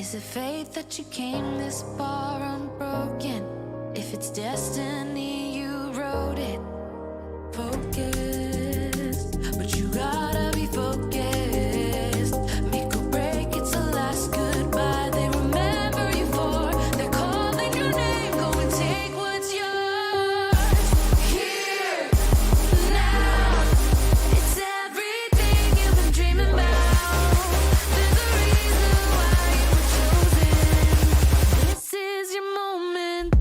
Is it fate that you came this far unbroken? If it's destiny, you wrote it. Focused, but you gotta be focused. Make or break, it's the last goodbye they remember you for. They're calling your name, go and take what's yours. Here, now, it's everything you've been dreaming about. There's a reason why you were chosen. This is your moment.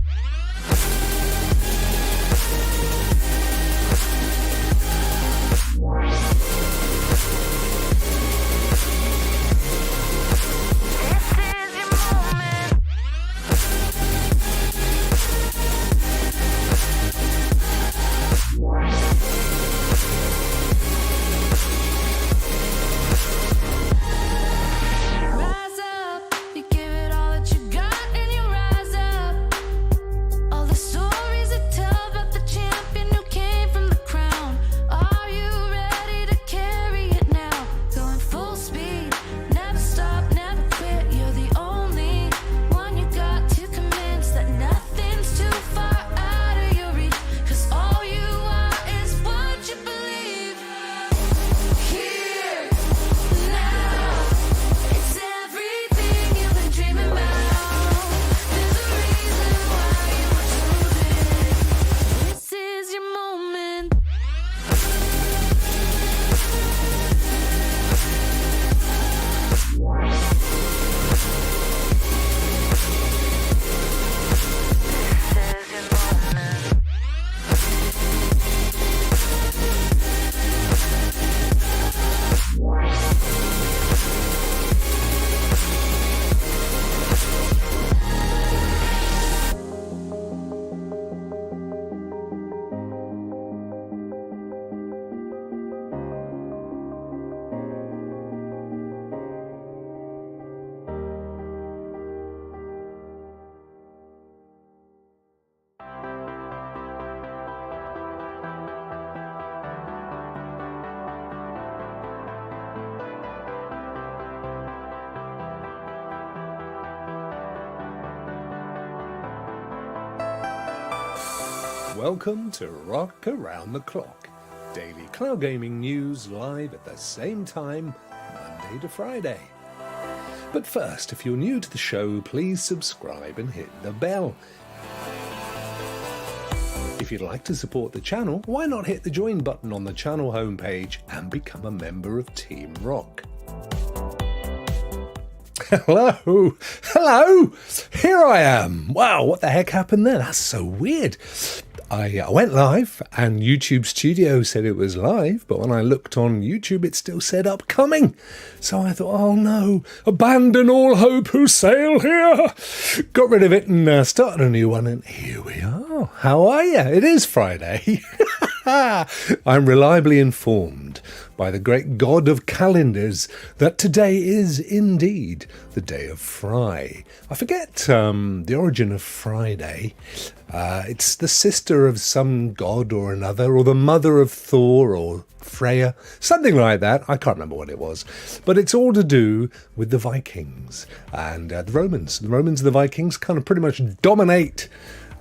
Rise up, you give it all that you got and you rise up. All the stories that tell about the champion who came from the crown. Are you ready to carry it now? Going full speed, never stop, never quit. You're the only one you got to convince that nothing's too far out of your reach. 'Cause all you are is what you believe. Here, now, it's everything you've been dreaming about. There's a reason why you were chosen. This is your moment. Welcome to Rokk Around the Clock, daily cloud gaming news live at the same time, Monday to Friday. But first, if you're new to the show, please subscribe and hit the bell. If you'd like to support the channel, why not hit the join button on the channel homepage and become a member of Team Rokk? Hello, here I am. Wow, what the heck happened there? That's so weird. I went live and YouTube Studio said it was live, but when I looked on YouTube, it still said upcoming. So I thought, oh no, abandon all hope who sail here. Got rid of it and started a new one, and here we are. How are you? It is Friday. I'm reliably informed by the great god of calendars that today is indeed the day of Fry. I forget the origin of Friday. It's the sister of some god or another, or the mother of Thor or Freya, something like that. I can't remember what it was. But it's all to do with the Vikings and the Romans. The Romans and the Vikings kind of pretty much dominate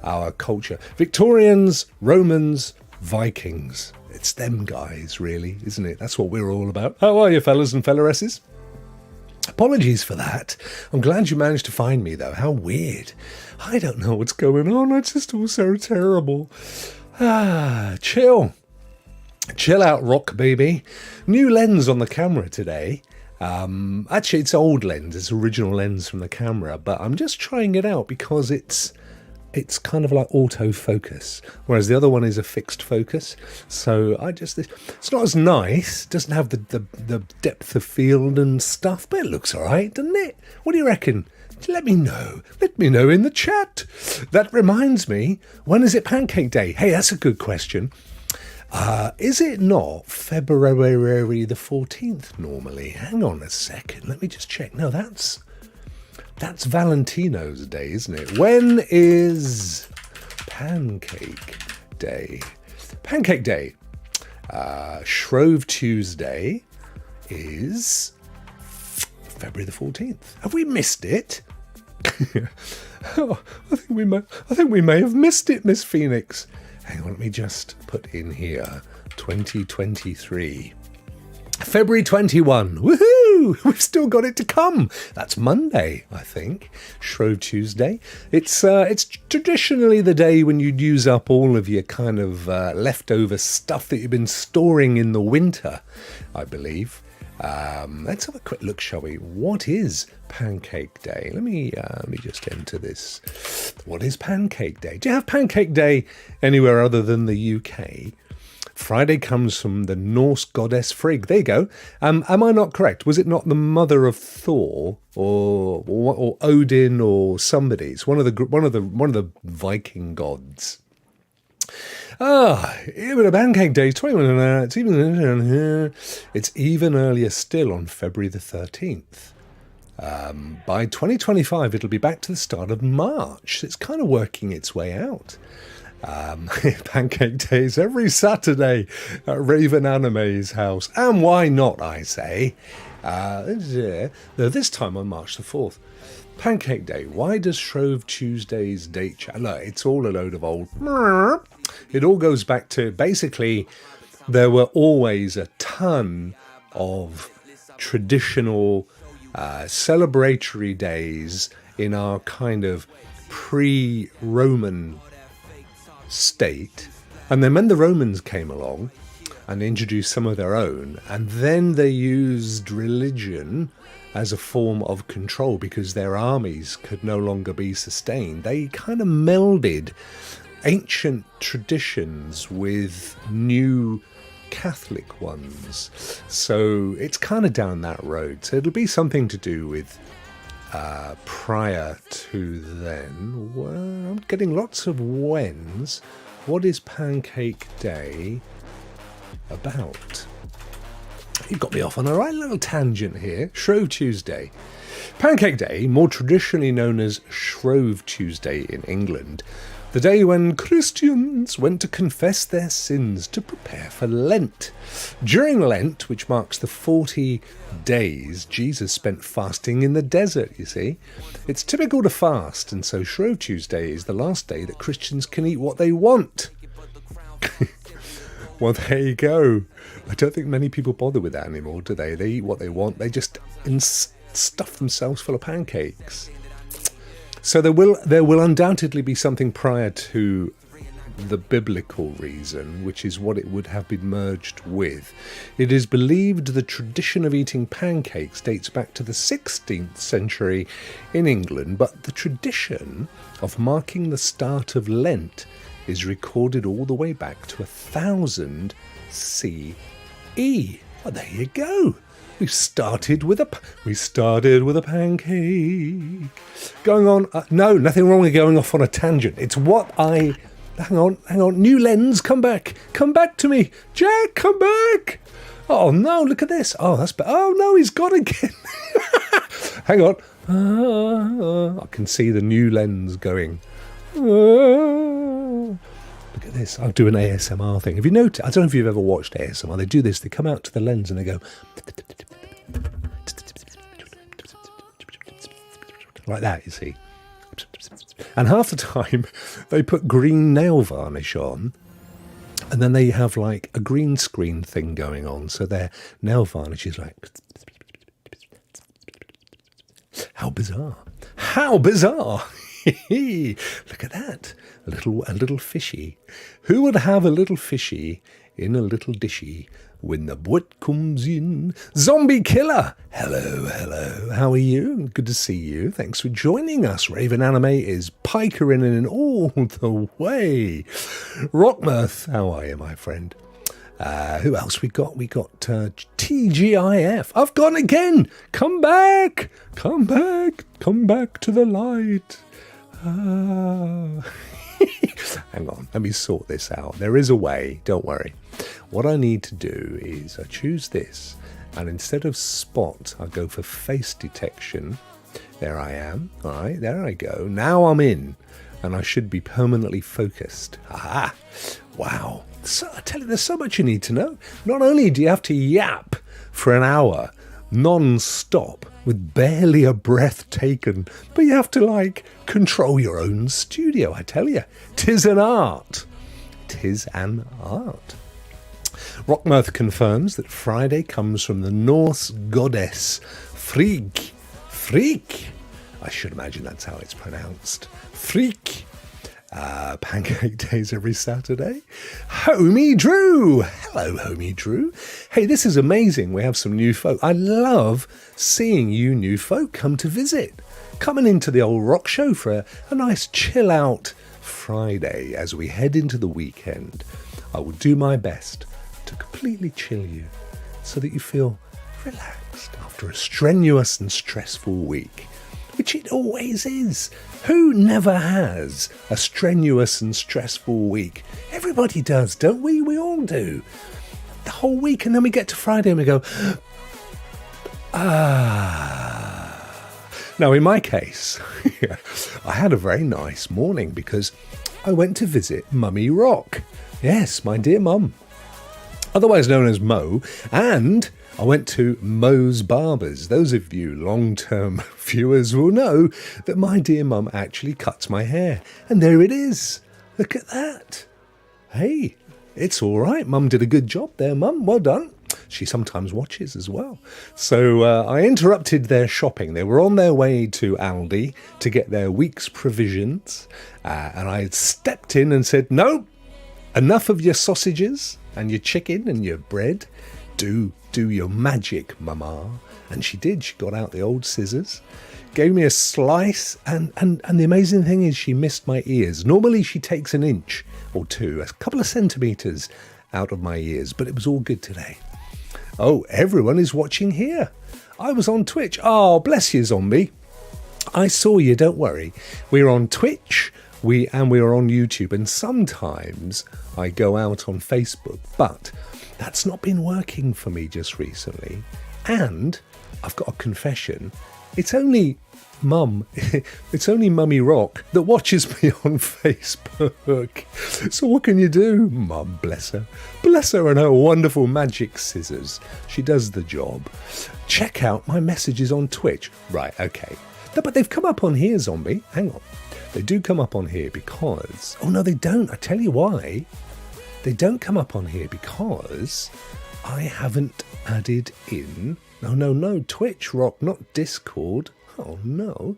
our culture. Victorians, Romans, Vikings. It's them guys, really, isn't it? That's what we're all about. How are you, fellas and felleresses? Apologies for that. I'm glad you managed to find me, though. How weird. I don't know what's going on. It's just all so terrible. Chill. Chill out, Rokk, baby. New lens on the camera today. Actually, it's old lens. It's original lens from the camera, but I'm just trying it out because it's kind of like autofocus, whereas the other one is a fixed focus. So it's not as nice, doesn't have the depth of field and stuff, but it looks all right, doesn't it? What do you reckon? Let me know in the chat. That reminds me, when is it Pancake Day? Hey, that's a good question. Is it not February the 14th normally? Hang on a second, let me just check. No, that's Valentino's Day, isn't it? When is Pancake Day? Pancake Day. Shrove Tuesday is February the 14th. Have we missed it? Oh, I think we may have missed it, Miss Phoenix. Hang on, let me just put in here 2023. February 21. Woohoo! We've still got it to come. That's Monday, I think. Shrove Tuesday. It's traditionally the day when you'd use up all of your kind of leftover stuff that you've been storing in the winter, I believe. Let's have a quick look, shall we? What is Pancake Day? Let me just enter this. What is Pancake Day? Do you have Pancake Day anywhere other than the UK? Friday comes from the Norse goddess Frigg. There you go. Am I not correct? Was it not the mother of Thor or Odin or somebody? It's one of the Viking gods. Even a Pancake Day, 21. It's even earlier still on February the 13th. By 2025, it'll be back to the start of March. It's kind of working its way out. Pancake Days every Saturday at Raven Anime's house. And why not, I say? This time on March the 4th. Pancake Day. Why does Shrove Tuesday's date? No, it's all a load of old... It all goes back to, basically, there were always a ton of traditional celebratory days in our kind of pre-Roman state. And then when the Romans came along and introduced some of their own, and then they used religion as a form of control because their armies could no longer be sustained, they kind of melded ancient traditions with new Catholic ones. So it's kind of down that road. So it'll be something to do with prior to then. Well, I'm getting lots of whens. What is Pancake Day about? You got me off on a right little tangent here. Shrove Tuesday. Pancake Day, more traditionally known as Shrove Tuesday in England, the day when Christians went to confess their sins to prepare for Lent. During Lent, which marks the 40 days Jesus spent fasting in the desert, you see. It's typical to fast, and so Shrove Tuesday is the last day that Christians can eat what they want. Well, there you go. I don't think many people bother with that anymore, do they? They eat what they want. They just stuff themselves full of pancakes. So there will undoubtedly be something prior to the biblical reason, which is what it would have been merged with. It is believed the tradition of eating pancakes dates back to the 16th century in England, but the tradition of marking the start of Lent is recorded all the way back to 1000 CE. Well, there you go. We started with a pancake. Going on. No, nothing wrong with going off on a tangent. It's what I... Hang on. New lens, come back. Come back to me. Jack, come back. Oh, no, look at this. Oh, that's bad. Oh, no, he's gone again. Hang on. I can see the new lens going. Look at this. I'll do an ASMR thing. Have you noticed? I don't know if you've ever watched ASMR. They do this. They come out to the lens and they go... like that, you see. And half the time they put green nail varnish on, and then they have like a green screen thing going on, so their nail varnish is like... How bizarre. How bizarre. Look at that. A little fishy. Who would have a little fishy in a little dishy when the boat comes in? Zombie Killer! Hello. How are you? Good to see you. Thanks for joining us. Raven Anime is pikering in all the way. Rockmirth, how are you, my friend? Who else we got? We got TGIF. I've gone again. Come back. Come back to the light. Hang on, let me sort this out. There is a way, don't worry. What I need to do is I choose this, and instead of spot, I go for face detection. There I am. All right, there I go. Now I'm in, and I should be permanently focused. Aha! Wow. So, I tell you, there's so much you need to know. Not only do you have to yap for an hour non-stop with barely a breath taken, but you have to, like, control your own studio, I tell you. 'Tis an art. 'Tis an art. Rokk confirms that Friday comes from the Norse goddess Frigg. Frigg. I should imagine that's how it's pronounced. Frigg. Pancake days every Saturday. Homie Drew. Hello, Homie Drew. Hey, this is amazing. We have some new folk. I love seeing you new folk come to visit. Coming into the old Rokk show for a nice chill out Friday as we head into the weekend. I will do my best to completely chill you so that you feel relaxed after a strenuous and stressful week, which it always is. Who never has a strenuous and stressful week? Everybody does, don't we? We all do. The whole week, and then we get to Friday and we go, Now, in my case, I had a very nice morning because I went to visit Mummy Rokk. Yes, my dear mum, otherwise known as Mo, and I went to Mo's Barbers. Those of you long-term viewers will know that my dear mum actually cuts my hair. And there it is. Look at that. Hey, it's all right. Mum did a good job there, Mum. Well done. She sometimes watches as well. So I interrupted their shopping. They were on their way to Aldi to get their week's provisions. And I stepped in and said, no, enough of your sausages and your chicken and your bread. Do your magic, Mama. And she did. She got out the old scissors, gave me a slice, and the amazing thing is she missed my ears. Normally she takes an inch or two, a couple of centimetres out of my ears, but it was all good today. Oh, everyone is watching here. I was on Twitch. Oh, bless you, zombie. I saw you, don't worry. We're on Twitch, we are on YouTube, and sometimes I go out on Facebook, but that's not been working for me just recently. And I've got a confession. It's only Mummy Rokk that watches me on Facebook. So what can you do? Mum, bless her. Bless her and her wonderful magic scissors. She does the job. Check out my messages on Twitch. Right, okay. But they've come up on here, zombie. Hang on. They do come up on here because... Oh, no, they don't. I tell you why. They don't come up on here because I haven't added in... No, Twitch Rokk, not Discord. Oh, no.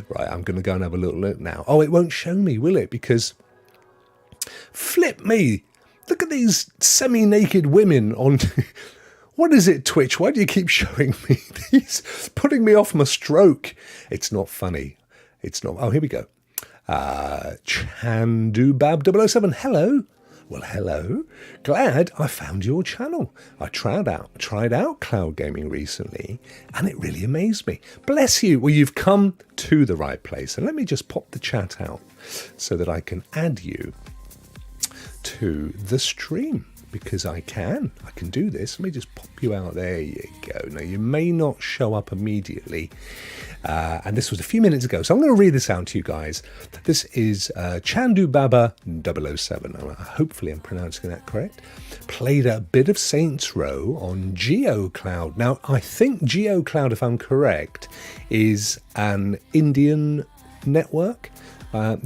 Right, I'm going to go and have a little look now. Oh, it won't show me, will it? Because... Flip me! Look at these semi-naked women on... What is it, Twitch? Why do you keep showing me these? Putting me off my stroke. It's not funny. It's not... Oh, here we go. Chandubab007. Hello. Well, hello. Glad I found your channel. I tried out cloud gaming recently, and it really amazed me. Bless you. Well, you've come to the right place. And let me just pop the chat out so that I can add you to the stream, because I can do this. Let me just pop you out. There you go. Now, you may not show up immediately, and this was a few minutes ago, so I'm going to read this out to you guys. This is Chandubaba007. Hopefully I'm pronouncing that correct. Played a bit of Saints Row on 𝒣𝒑. Now, I think 𝒣𝒑, if I'm correct, is an Indian network.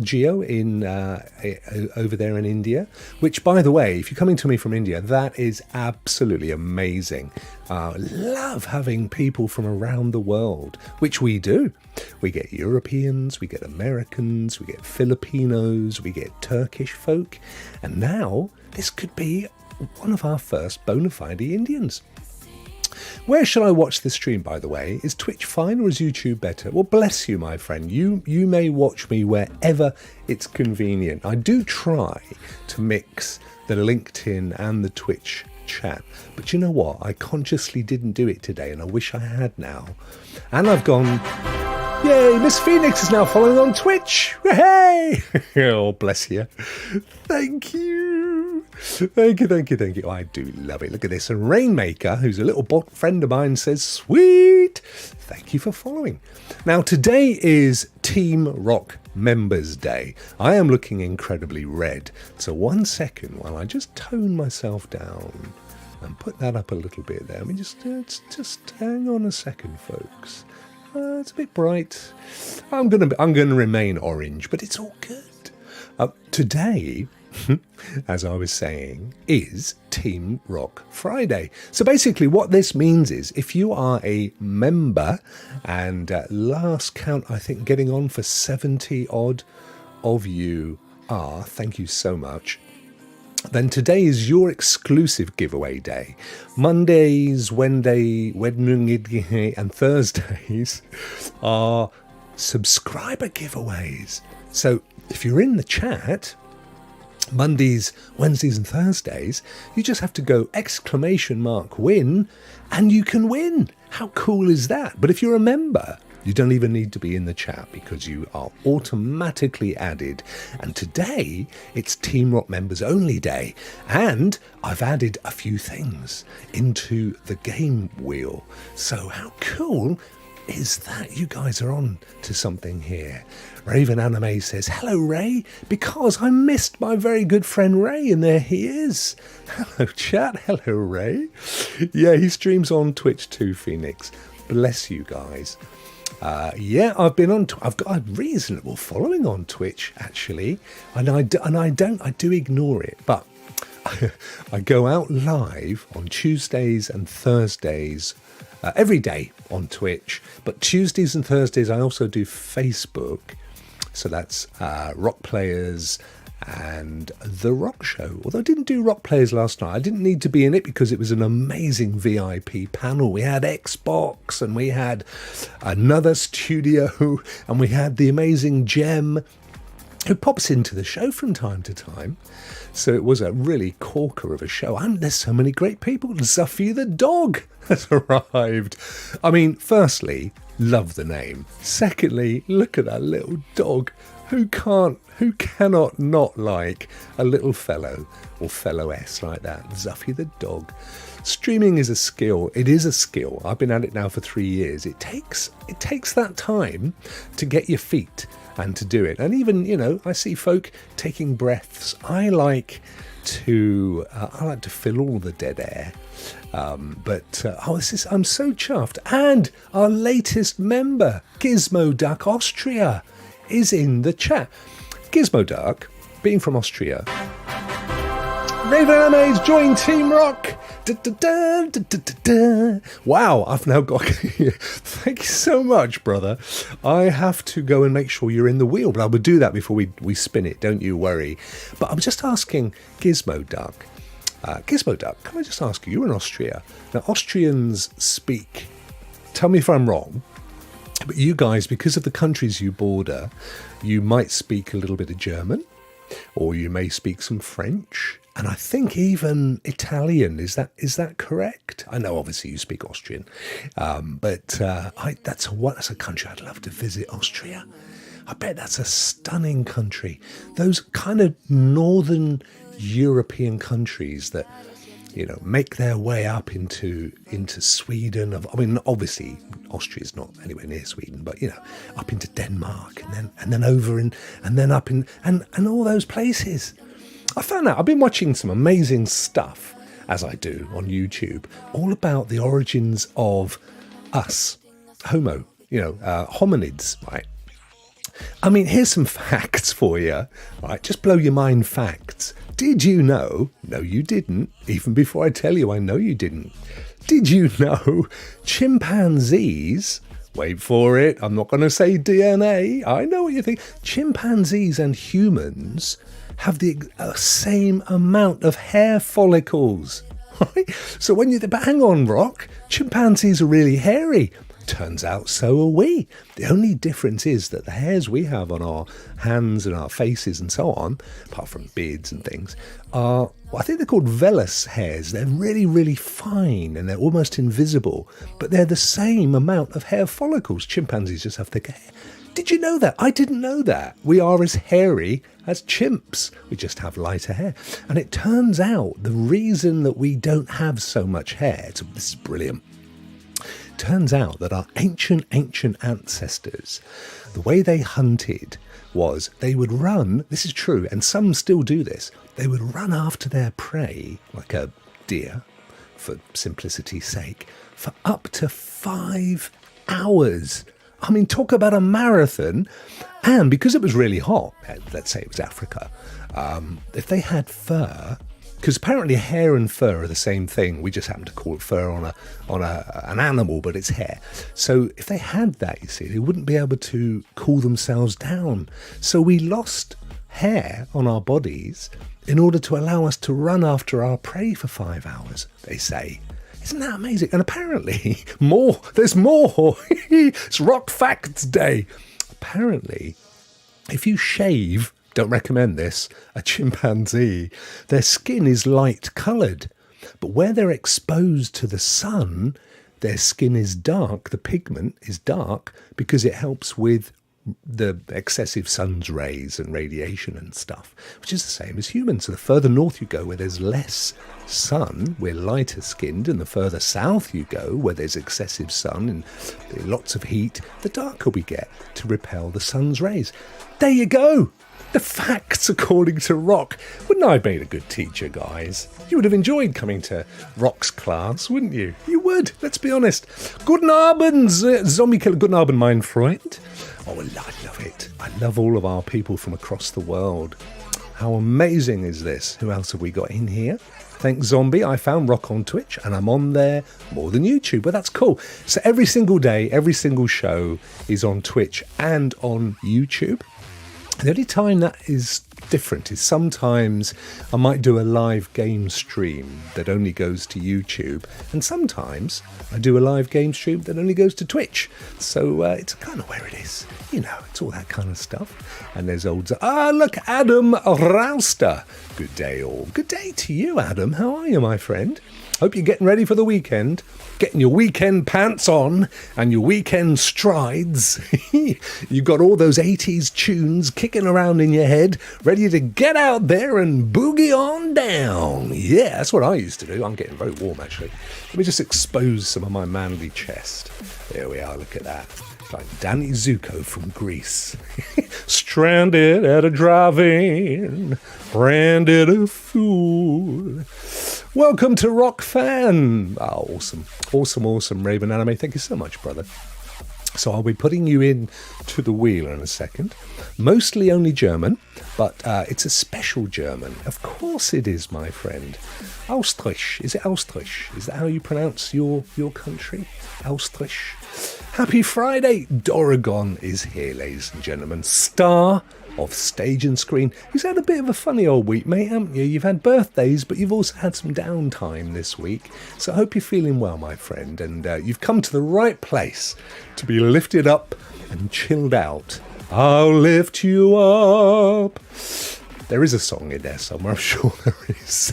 Geo in over there in India, which, by the way, if you're coming to me from India, that is absolutely amazing. Love having people from around the world, which we do. We get Europeans, we get Americans, we get Filipinos, we get Turkish folk, and now this could be one of our first bona fide Indians. Where shall I watch this stream, by the way? Is Twitch fine or is YouTube better? Well, bless you, my friend. You may watch me wherever it's convenient. I do try to mix the LinkedIn and the Twitch chat. But you know what? I consciously didn't do it today, and I wish I had now. And I've gone... Yay, Miss Phoenix is now following on Twitch. Hey! Oh, bless you. Thank you. Thank you. I do love it. Look at this. And Rainmaker, who's a little bot friend of mine, says, sweet. Thank you for following. Now, today is Team Rokk Members Day. I am looking incredibly red. So 1 second while I just tone myself down. and put that up a little bit there. I mean, just hang on a second, folks. It's a bit bright. I'm gonna remain orange, but it's all good. Today, as I was saying, is Team Rokk Friday. So basically what this means is if you are a member, and last count, I think getting on for 70 odd of you are, thank you so much, then today is your exclusive giveaway day. Mondays, Wednesday, and Thursdays are subscriber giveaways. So if you're in the chat, Mondays, Wednesdays and Thursdays, you just have to go !win and you can win. How cool is that? But if you're a member, you don't even need to be in the chat because you are automatically added. And today, it's Team Rokk Members only day. And I've added a few things into the game wheel. So how cool is that? You guys are on to something here. Raven Anime says, hello Ray, because I missed my very good friend Ray, and there he is. Hello chat, hello Ray. Yeah, he streams on Twitch too, Phoenix. Bless you guys. Yeah, I've got a reasonable following on Twitch actually, and I do ignore it, but I go out live on Tuesdays and Thursdays. Every day on Twitch, but Tuesdays and Thursdays I also do Facebook, so that's Rock Players and The Rock Show. Although I didn't do Rock Players last night, I didn't need to be in it because it was an amazing VIP panel. We had Xbox and we had another studio and we had the amazing Gem who pops into the show from time to time. So it was a really corker of a show. And there's so many great people. 𝒲𝐻𝐸𝑅𝐸 the dog has arrived. I mean, firstly, love the name. Secondly, look at that little dog. Who cannot not like a little fellow or fellow-s like that? 𝒲𝐻𝐸𝑅𝐸 the dog. Streaming is a skill. It is a skill. I've been at it now for 3 years. It takes that time to get your feet and to do it. And even, you know, I see folk taking breaths. I like to fill all the dead air. I'm so chuffed. And our latest member, 𝒍𝑚oDuck Austria, is in the chat. 𝒍𝑚oDuck, being from Austria, Raven Anime's joined Team Rokk. Wow, I've now got... Thank you so much, brother. I have to go and make sure you're in the wheel, but I will do that before we spin it, don't you worry. But I'm just asking 𝒍𝑚oDuck. 𝒍𝑚oDuck, can I just ask you, you're in Austria. Now, Austrians speak, tell me if I'm wrong, but you guys, because of the countries you border, you might speak a little bit of German, or you may speak some French, and I think even Italian. Is that correct? I know obviously you speak Austrian, but that's a country I'd love to visit. Austria. I bet that's a stunning country. Those kind of northern European countries that, you know, make their way up into Sweden. I mean, obviously Austria's not anywhere near Sweden, but you know, up into Denmark and then over and then up in and all those places. I found out I've been watching some amazing stuff, as I do on YouTube, all about the origins of us, hominids, right? I mean, here's some facts for you, right? Just blow your mind facts. Did you know? No, you didn't. Even before I tell you, I know you didn't. Did you know chimpanzees, wait for it, I'm not going to say DNA, I know what you think. Chimpanzees and humans have the same amount of hair follicles. Right? So when but hang on, Rokk, chimpanzees are really hairy. Turns out so are we. The only difference is that the hairs we have on our hands and our faces and so on, apart from beards and things, are, I think they're called vellus hairs. They're really, really fine and they're almost invisible, but they're the same amount of hair follicles. Chimpanzees just have thicker hair. Did you know that? I didn't know that. We are as hairy as chimps. We just have lighter hair. And it turns out the reason that we don't have so much hair, this is brilliant, turns out that our ancient ancestors, the way they hunted was they would run, this is true, and some still do this, they would run after their prey, like a deer, for simplicity's sake, for up to 5 hours. I mean, talk about a marathon. And because it was really hot, let's say it was Africa, if they had fur, because apparently hair and fur are the same thing. We just happen to call it fur on an animal, but it's hair. So if they had that, you see, they wouldn't be able to cool themselves down. So we lost hair on our bodies in order to allow us to run after our prey for 5 hours, they say. Isn't that amazing? And apparently, there's more. It's Rock Facts Day. Apparently, if you shave, don't recommend this, a chimpanzee, their skin is light coloured. But where they're exposed to the sun, their skin is dark, the pigment is dark, because it helps with the excessive sun's rays and radiation and stuff, which is the same as humans. So the further north you go, where there's less sun, we're lighter skinned, and the further south you go, where there's excessive sun and lots of heat, the darker we get to repel the sun's rays. There you go. The facts according to Rokk. Wouldn't I have made a good teacher, guys? You would have enjoyed coming to Rokk's class, wouldn't you? You would, let's be honest. Guten Abend, Zombie Killer. Guten Abend, mein Freund. Oh, I love it. I love all of our people from across the world. How amazing is this? Who else have we got in here? Thanks, Zombie. I found Rokk on Twitch, and I'm on there more than YouTube, but that's cool. So every single day, every single show is on Twitch and on YouTube. The only time that is different is sometimes I might do a live game stream that only goes to YouTube, and sometimes I do a live game stream that only goes to Twitch. So it's kind of where it is. You know, it's all that kind of stuff. And there's look, Adam Rouster. Good day, all. Good day to you, Adam. How are you, my friend? Hope you're getting ready for the weekend, getting your weekend pants on and your weekend strides. You've got all those 80s tunes kicking around in your head, ready to get out there and boogie on down. Yeah, that's what I used to do. I'm getting very warm, actually. Let me just expose some of my manly chest. There we are, look at that. Like Danny Zuko from Greece. Stranded at a drive-in, branded a fool. Welcome to Rokk Fan. Oh, awesome, Raven Anime. Thank you so much, brother. So I'll be putting you in to the wheel in a second. Mostly only German, but it's a special German. Of course it is, my friend. Austrich. Is it Austrich? Is that how you pronounce your country? Austrich. Happy Friday. Doragon is here, ladies and gentlemen. Star of stage and screen. You've had a bit of a funny old week, mate, haven't you? You've had birthdays, but you've also had some downtime this week. So I hope you're feeling well, my friend, and you've come to the right place to be lifted up and chilled out. I'll lift you up. There is a song in there somewhere, I'm sure there is.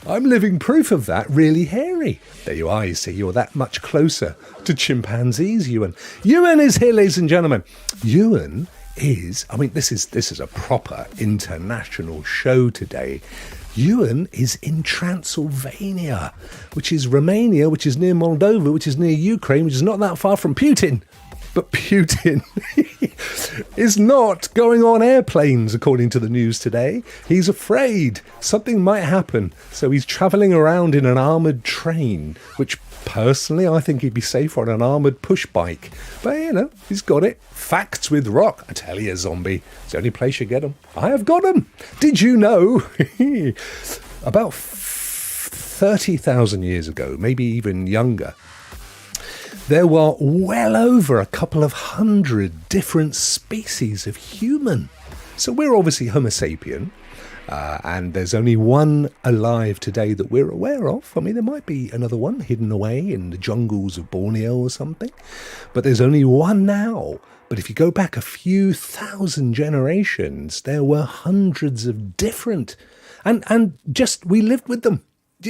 I'm living proof of that, really hairy. There you are, you see, you're that much closer to chimpanzees, Ewan. Ewan is here, ladies and gentlemen. Ewan is, I mean, this is a proper international show today. Ewan is in Transylvania, which is Romania, which is near Moldova, which is near Ukraine, which is not that far from Putin. But Putin is not going on airplanes, according to the news today. He's afraid something might happen. So he's travelling around in an armoured train, which personally I think he'd be safer on an armoured push bike. But, you know, he's got it. Facts with Rokk. I tell you, Zombie, it's the only place you get them. I have got them. Did you know? About 30,000 years ago, maybe even younger, there were well over a couple of 100 different species of human. So we're obviously Homo sapien, and there's only one alive today that we're aware of. I mean, there might be another one hidden away in the jungles of Borneo or something, but there's only one now. But if you go back a few thousand generations, there were hundreds of different, and just we lived with them.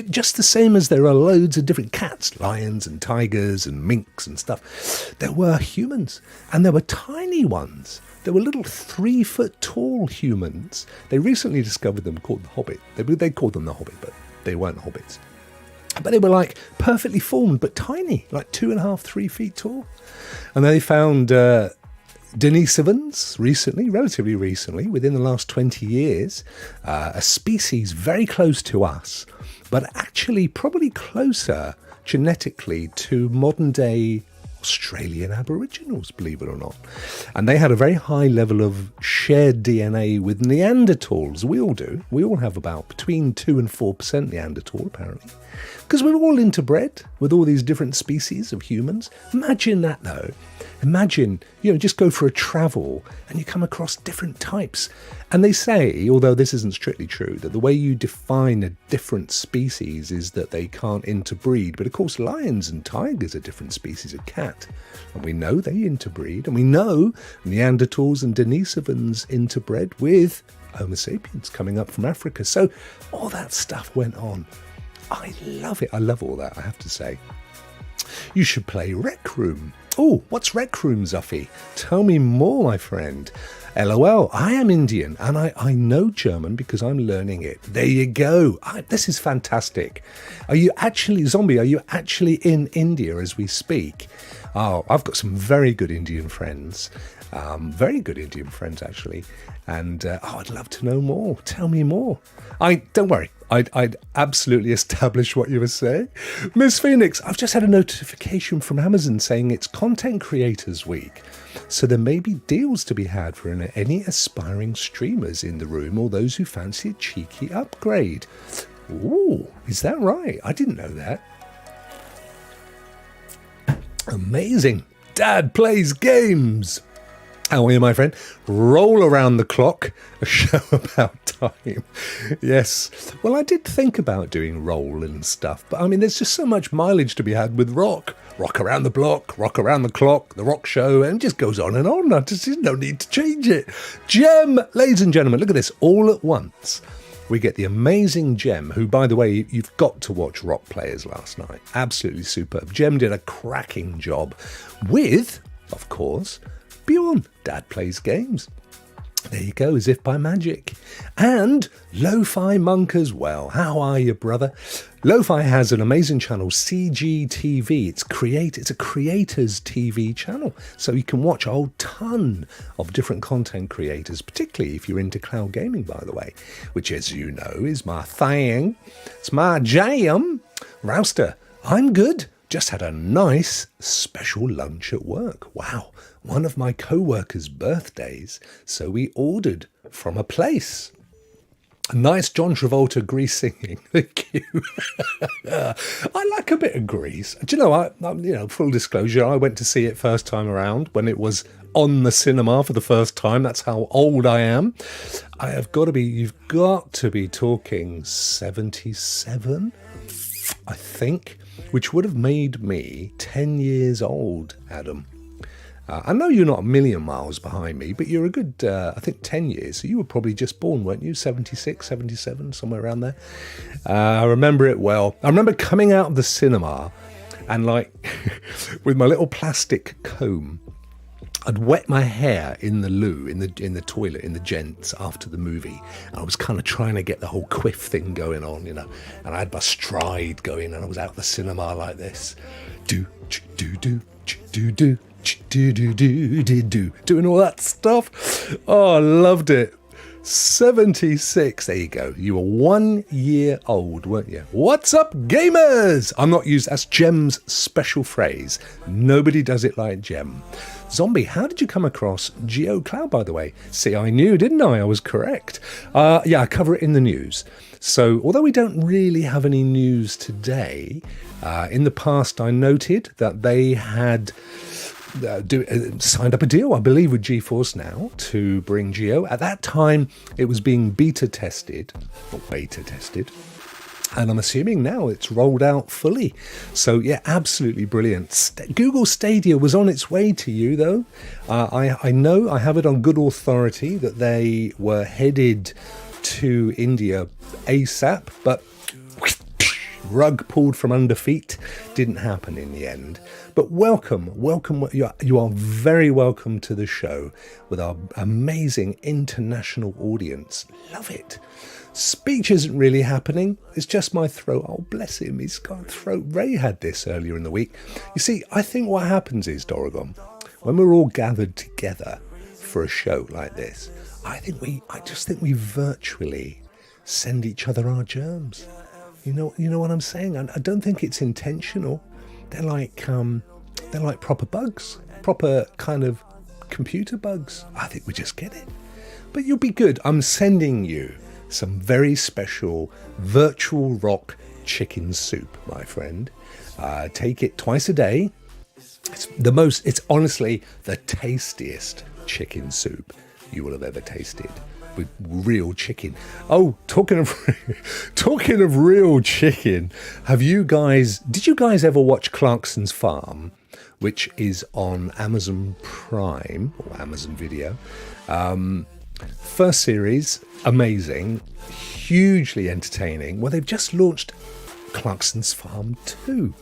Just the same as there are loads of different cats, lions and tigers and minks and stuff. There were humans, and there were tiny ones. There were little 3-foot tall humans. They recently discovered them called the Hobbit. They called them the Hobbit, but they weren't hobbits. But they were like perfectly formed, but tiny, like 2.5, 3 feet tall. And they found Denisovans recently, relatively recently, within the last 20 years, a species very close to us, but actually probably closer genetically to modern day Australian Aboriginals, believe it or not. And they had a very high level of shared DNA with Neanderthals. We all do. We all have about between 2 and 4% Neanderthal, apparently. Because we're all interbred with all these different species of humans. Imagine that, though. Imagine, just go for a travel and you come across different types. And they say, although this isn't strictly true, that the way you define a different species is that they can't interbreed. But of course, lions and tigers are different species of cat. And we know they interbreed. And we know Neanderthals and Denisovans interbred with Homo sapiens coming up from Africa. So all that stuff went on. I love it. I love all that, I have to say. You should play Rec Room. Oh, what's Rec Room, Zuffy? Tell me more, my friend. LOL, I am Indian and I know German because I'm learning it. There you go. This is fantastic. Are you actually, Zombie, are you actually in India as we speak? Oh, I've got some very good Indian friends. Very good Indian friends, actually. And I'd love to know more. Tell me more. Don't worry. I'd absolutely establish what you were saying. Miss Phoenix, I've just had a notification from Amazon saying it's Content Creators Week. So there may be deals to be had for any aspiring streamers in the room or those who fancy a cheeky upgrade. Ooh, is that right? I didn't know that. Amazing. Dad plays games. How are you, my friend? Roll Around the Clock, a show about time. Yes. Well, I did think about doing roll and stuff, but I mean, there's just so much mileage to be had with rock. Rock around the block, rock around the clock, the rock show, and it just goes on and on. There's no need to change it. Gem, ladies and gentlemen, look at this. All at once, we get the amazing Gem, who, by the way, you've got to watch Rock Players last night. Absolutely superb. Gem did a cracking job with, of course, Bjorn, Dad Plays Games. There you go, as if by magic. And Lo-Fi Monk as well. How are you, brother? Lo-Fi has an amazing channel, CGTV. It's a creators TV channel. So you can watch a whole ton of different content creators, particularly if you're into cloud gaming, by the way, which, as you know, is my thing. It's my jam. Rouster, I'm good. Just had a nice special lunch at work. Wow. One of my co-workers' birthdays, so we ordered from a place. A nice John Travolta Grease singing. Thank you. I like a bit of Grease. Do you know, full disclosure, I went to see it first time around when it was on the cinema for the first time. That's how old I am. You've got to be talking 77, I think, which would have made me 10 years old, Adam. I know you're not a million miles behind me, but you're a good, I think, 10 years. So you were probably just born, weren't you? 76, 77, somewhere around there. I remember it well. I remember coming out of the cinema and, like, with my little plastic comb, I'd wet my hair in the loo, in the toilet, in the gents after the movie. And I was kind of trying to get the whole quiff thing going on, And I had my stride going, and I was out the cinema like this. Do, do, do, do, do. Doing all that stuff. Oh, I loved it. 76. There you go. You were 1 year old, weren't you? What's up, gamers? That's Gem's special phrase. Nobody does it like Gem. Zombie, how did you come across GeoCloud, by the way? See, I knew, didn't I? I was correct. Yeah, I cover it in the news. So, although we don't really have any news today, in the past I noted that they had signed up a deal, I believe, with GeForce Now to bring Geo. At that time, it was being beta tested, and I'm assuming now it's rolled out fully. So yeah, absolutely brilliant. Google Stadia was on its way to you, though. I know, I have it on good authority that they were headed to India ASAP, but rug pulled from under feet. Didn't happen in the end. But welcome. You are very welcome to the show with our amazing international audience. Love it. Speech isn't really happening. It's just my throat. Oh, bless him. He's got a throat. Ray had this earlier in the week. You see, I think what happens is, Doragon, when we're all gathered together for a show like this, I just think we virtually send each other our germs. You know what I'm saying? I don't think it's intentional. They're like proper bugs, proper kind of computer bugs. I think we just get it. But you'll be good. I'm sending you some very special virtual rock chicken soup, my friend. Take it twice a day. It's honestly the tastiest chicken soup you will have ever tasted, with real chicken. Oh, talking of real chicken, did you guys ever watch Clarkson's Farm, which is on Amazon Prime or Amazon Video? First series, amazing, hugely entertaining. Well, they've just launched Clarkson's Farm 2.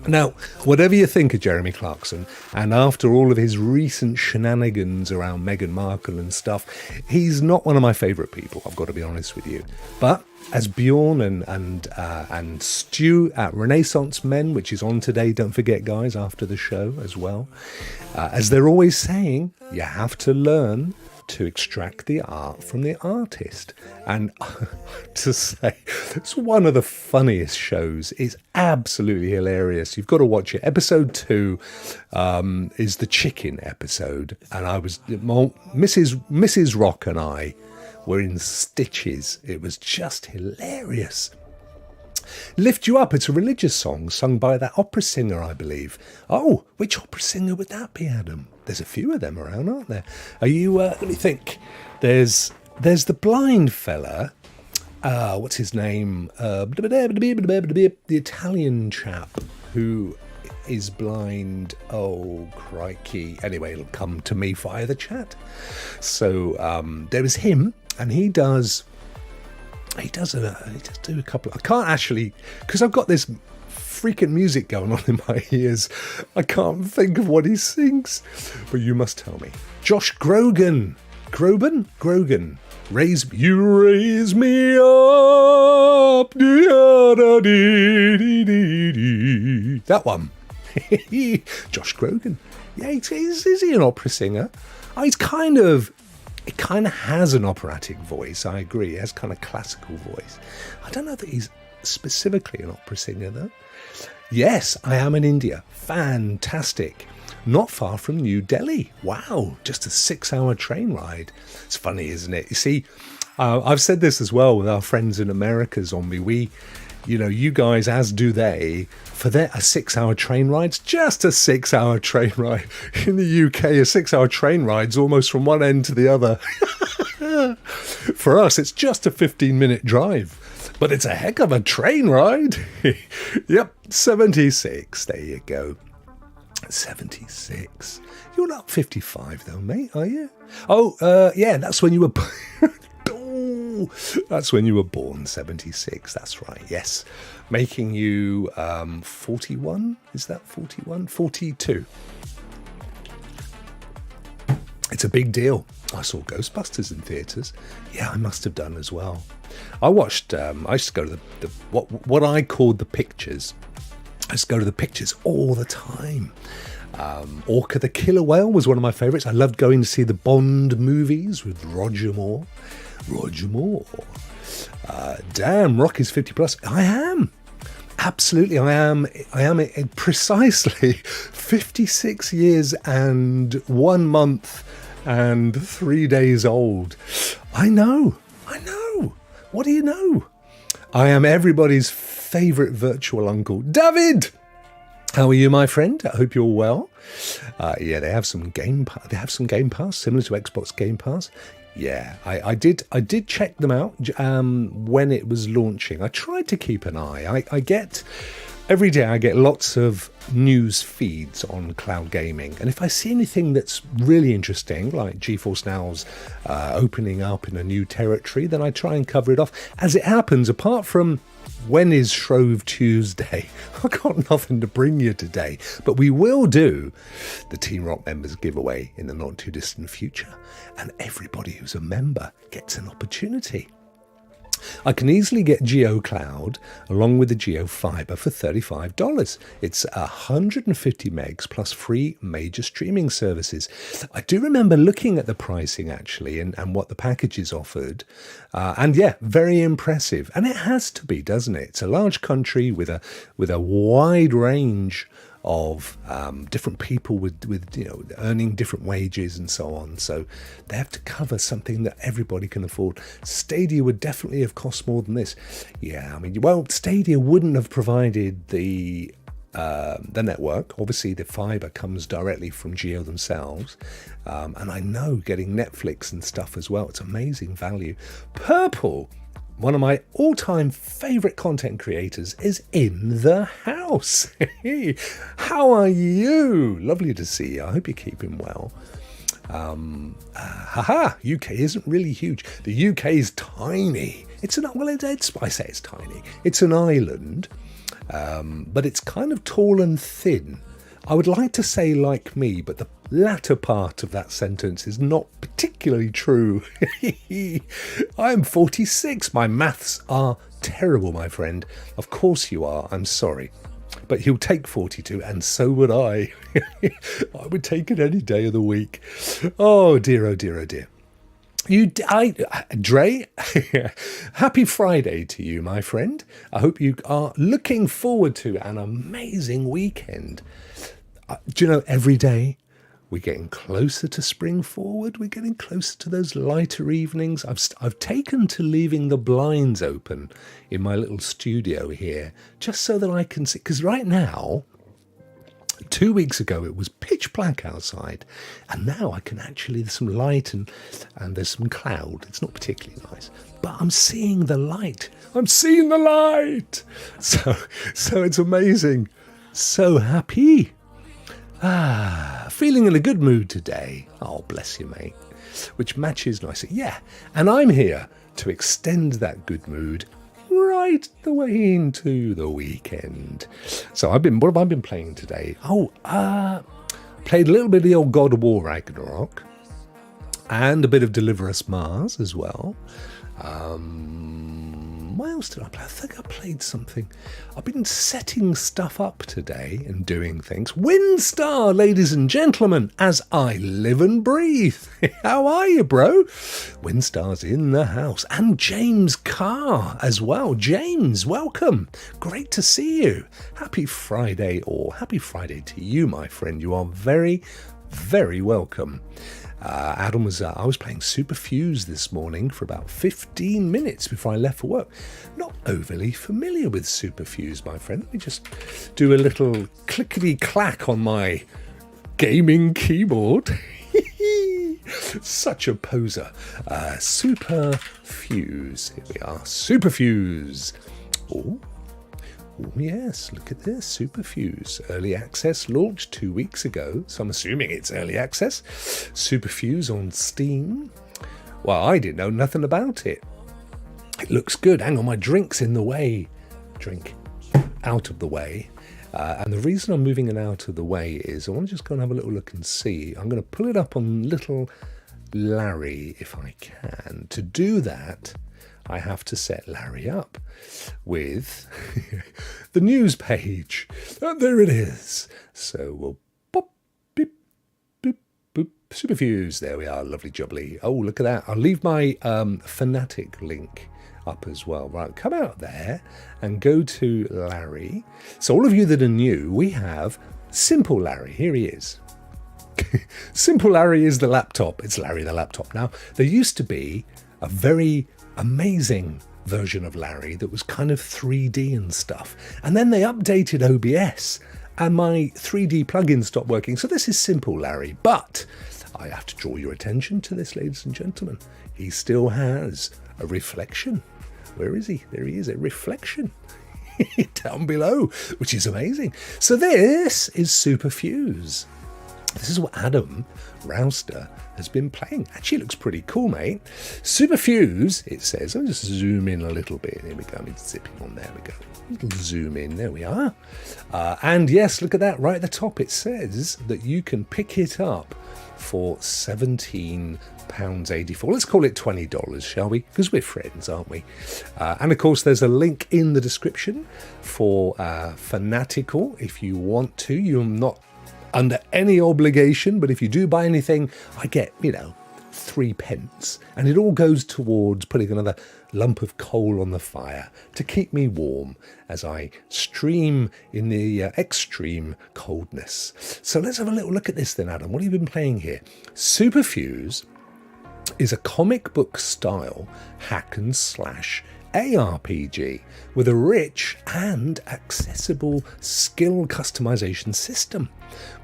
Now, whatever you think of Jeremy Clarkson, and after all of his recent shenanigans around Meghan Markle and stuff, he's not one of my favourite people, I've got to be honest with you. But as Bjorn and Stu at Renaissance Men, which is on today, don't forget, guys, after the show as well, as they're always saying, you have to learn to extract the art from the artist. And to say, it's one of the funniest shows. It's absolutely hilarious. You've got to watch it. Episode 2 is the chicken episode, and Mrs. Rokk and I were in stitches. It was just hilarious. Lift You Up, it's a religious song sung by that opera singer, I believe. Oh, which opera singer would that be, Adam? There's a few of them around, aren't there? Are you, let me think. There's the blind fella, what's his name? The Italian chap who is blind. Oh, crikey. Anyway, it'll come to me via the chat. So there is him, and he does do a couple. I can't actually, because I've got this freaking music going on in my ears. I can't think of what he sings, but you must tell me. Josh Grogan. Grogan. You raise me up. That one. Josh Grogan. Yeah, is he an opera singer? Oh, it kind of has an operatic voice, I agree. He has kind of classical voice. I don't know that he's specifically an opera singer, though. Yes, I am in India. Fantastic. Not far from New Delhi. Wow, just a 6-hour train ride. It's funny, isn't it? You see, I've said this as well with our friends in America's on me. You guys, as do they, for a 6-hour train ride's just a 6-hour train ride. In the UK, a 6-hour train ride's almost from one end to the other. For us, it's just a 15-minute drive. But it's a heck of a train ride. Yep, 76. There you go. 76. You're not 55 though, mate, are you? Oh, yeah, that's when you were... That's when you were born, 76. That's right, yes. Making you 41? Is that 41? 42. It's a big deal. I saw Ghostbusters in theatres. Yeah, I must have done as well. I watched, I used to go to what I called the pictures. I used to go to the pictures all the time. Orca the Killer Whale was one of my favourites. I loved going to see the Bond movies with Roger Moore. Damn, Rock is 50 plus. I am. Absolutely, I am precisely 56 years and 1 month and 3 days old. I know. What do you know? I am everybody's favourite virtual uncle, David. How are you, my friend? I hope you're well. Yeah, they have some Game Pass. They have some Game Pass similar to Xbox Game Pass. Yeah, I did check them out when it was launching. I tried to keep an eye. Every day I get lots of news feeds on cloud gaming, and if I see anything that's really interesting, like GeForce Now's opening up in a new territory, then I try and cover it off. As it happens, apart from when is Shrove Tuesday, I've got nothing to bring you today, but we will do the Team Rokk Members giveaway in the not too distant future, and everybody who's a member gets an opportunity. I can easily get 𝒍𝒑 along with the 𝒍Fiber for $35. It's 150 megs plus free major streaming services. I do remember looking at the pricing actually and what the packages offered. And yeah, very impressive. And it has to be, doesn't it? It's a large country with a wide range of different people with earning different wages and so on. So they have to cover something that everybody can afford. Stadia would definitely have cost more than this. Yeah, I mean, well, Stadia wouldn't have provided the network. Obviously, the fiber comes directly from 𝒍 themselves. And I know getting Netflix and stuff as well, it's amazing value. Purple, one of my all-time favourite content creators, is in the house. How are you? Lovely to see you. I hope you're keeping well. UK isn't really huge. The UK is tiny. I say it's tiny. It's an island, but it's kind of tall and thin. I would like to say like me, but the latter part of that sentence is not particularly true. I'm 46. My maths are terrible, my friend. Of course you are. I'm sorry. But you'll take 42, and so would I. I would take it any day of the week. Oh dear, oh dear, oh dear. Dre, happy Friday to you, my friend. I hope you are looking forward to an amazing weekend. Do you know, every day we're getting closer to spring forward. We're getting closer to those lighter evenings. I've taken to leaving the blinds open in my little studio here, just so that I can see. Because right now, 2 weeks ago, it was pitch black outside, and now I can actually, there's some light and there's some cloud. It's not particularly nice, but I'm seeing the light. I'm seeing the light. So it's amazing. So happy. Feeling in a good mood today. Oh, bless you, mate. Which matches nicely. Yeah, and I'm here to extend that good mood right the way into the weekend. So what have I been playing today? Played a little bit of the old God of War Ragnarok, and a bit of Deliver Us Mars as well. What else did I play? I think I played something. I've been setting stuff up today and doing things. WinStar, ladies and gentlemen, as I live and breathe. How are you, bro? WinStar's in the house. And James Carr as well. James, welcome. Great to see you. Happy Friday, or happy Friday to you, my friend. You are very, very welcome. Adam I was playing Super Fuse this morning for about 15 minutes before I left for work. Not overly familiar with Super Fuse, my friend. Let me just do a little clickety-clack on my gaming keyboard. Such a poser. Super Fuse. Here we are. Super Fuse. Oh, yes, look at this. Super Fuse. Early access launched 2 weeks ago, so I'm assuming it's early access. Super Fuse on Steam. Well, I didn't know nothing about it. It looks good. Hang on, my drink's in the way. Drink out of the way. And the reason I'm moving it out of the way is I want to just go and have a little look and see. I'm going to pull it up on little Larry if I can. To do that, I have to set Larry up with the news page. And there it is. So we'll pop, beep, boop, boop, Super Fuse. There we are. Lovely jubbly. Oh, look at that. I'll leave my Fanatic link up as well. Right, come out there and go to Larry. So all of you that are new, we have Simple Larry. Here he is. Simple Larry is the laptop. It's Larry the laptop. Now, there used to be a very amazing version of Larry that was kind of 3D and stuff. And then they updated OBS and my 3D plugin stopped working. So this is Simple Larry. But I have to draw your attention to this, ladies and gentlemen. He still has a reflection. Where is he? There he is, a reflection down below, which is amazing. So this is Super Fuse. This is what Adam Rouster has been playing. Actually, looks pretty cool, mate. Super Fuse, it says. I'll just zoom in a little bit. There we go. I'm zipping on. There we go. Little zoom in. There we are. And yes, look at that. Right at the top, it says that you can pick it up for £17.84. Let's call it $20, shall we? Because we're friends, aren't we? And of course, there's a link in the description for Fanatical if you want to. You're not under any obligation, but if you do buy anything, I get, 3p, and it all goes towards putting another lump of coal on the fire to keep me warm as I stream in the extreme coldness. So let's have a little look at this then, Adam. What have you been playing here? Super Fuse is a comic book style hack and slash ARPG with a rich and accessible skill customization system.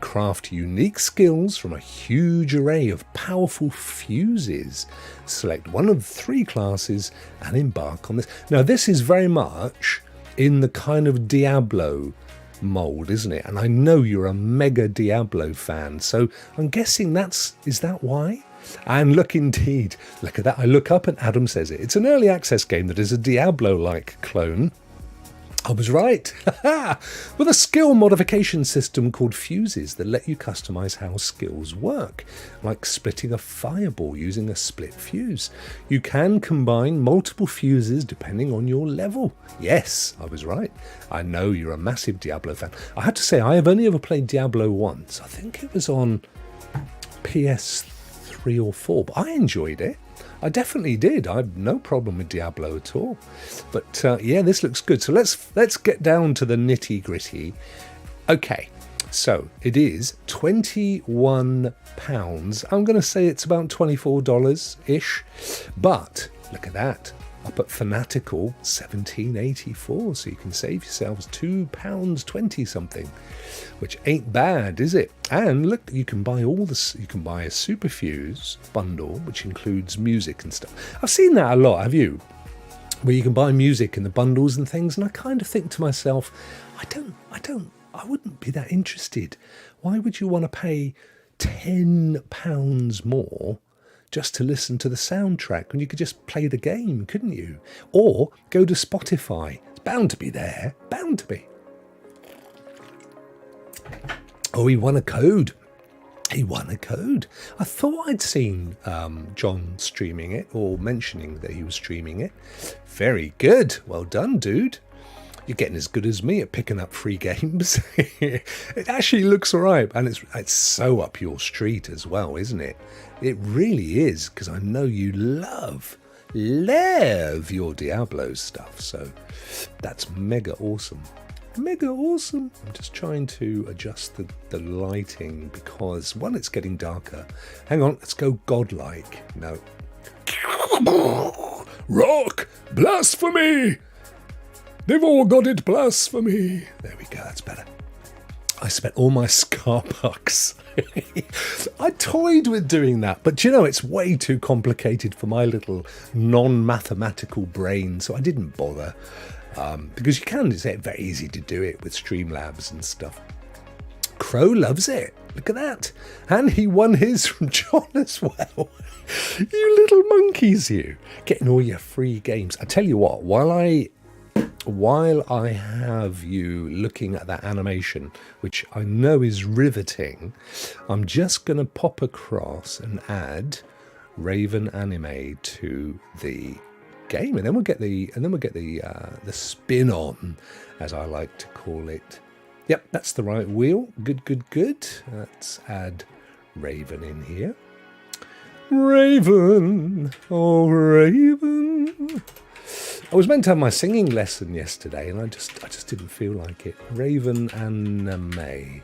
Craft unique skills from a huge array of powerful fuses. Select one of 3 classes and embark on this. Now, this is very much in the kind of Diablo mold, isn't it? And I know you're a mega Diablo fan, so I'm guessing is that why? And look, indeed, look at that. I look up and Adam says it. It's an early access game that is a Diablo-like clone. I was right. With a skill modification system called fuses that let you customize how skills work, like splitting a fireball using a split fuse. You can combine multiple fuses depending on your level. Yes, I was right. I know you're a massive Diablo fan. I have to say, I have only ever played Diablo once. I think it was on PS3 or 4, but I enjoyed it. I definitely did. I have no problem with Diablo at all. But yeah, this looks good. So let's get down to the nitty gritty. Okay, so it is £21. I'm going to say it's about $24-ish. But look at that. Up at Fanatical, £17.84. So you can save yourselves £2.20 something, which ain't bad, is it? And look, you can buy you can buy a Super Fuse bundle, which includes music and stuff. I've seen that a lot, have you? Where you can buy music in the bundles and things, and I kind of think to myself, I wouldn't be that interested. Why would you want to pay £10 more just to listen to the soundtrack when you could just play the game, couldn't you? Or go to Spotify. It's bound to be there. Bound to be. Oh, he won a code. He won a code. I thought I'd seen John streaming it or mentioning that he was streaming it. Very good. Well done, dude. You're getting as good as me at picking up free games. It actually looks all right, and it's so up your street as well, isn't it? It really is, because I know you love your Diablo stuff. So that's mega awesome. Mega awesome. I'm just trying to adjust the lighting because, one, it's getting darker. Hang on, let's go godlike. No. Rokk! Blasphemy! They've all got it, blasphemy. There we go, that's better. I spent all my Scar bucks. I toyed with doing that, but it's way too complicated for my little non-mathematical brain, so I didn't bother. Because it's very easy to do it with Streamlabs and stuff. Crow loves it. Look at that. And he won his from John as well. You little monkeys, you. Getting all your free games. I tell you what, while I have you looking at that animation, which I know is riveting, I'm just going to pop across and add Raven Anime to the game, and then we'll get the spin on, as I like to call it. Yep, that's the right wheel. Good. Let's add Raven in here. Raven, oh Raven. I was meant to have my singing lesson yesterday, and I just didn't feel like it. Raven Anime.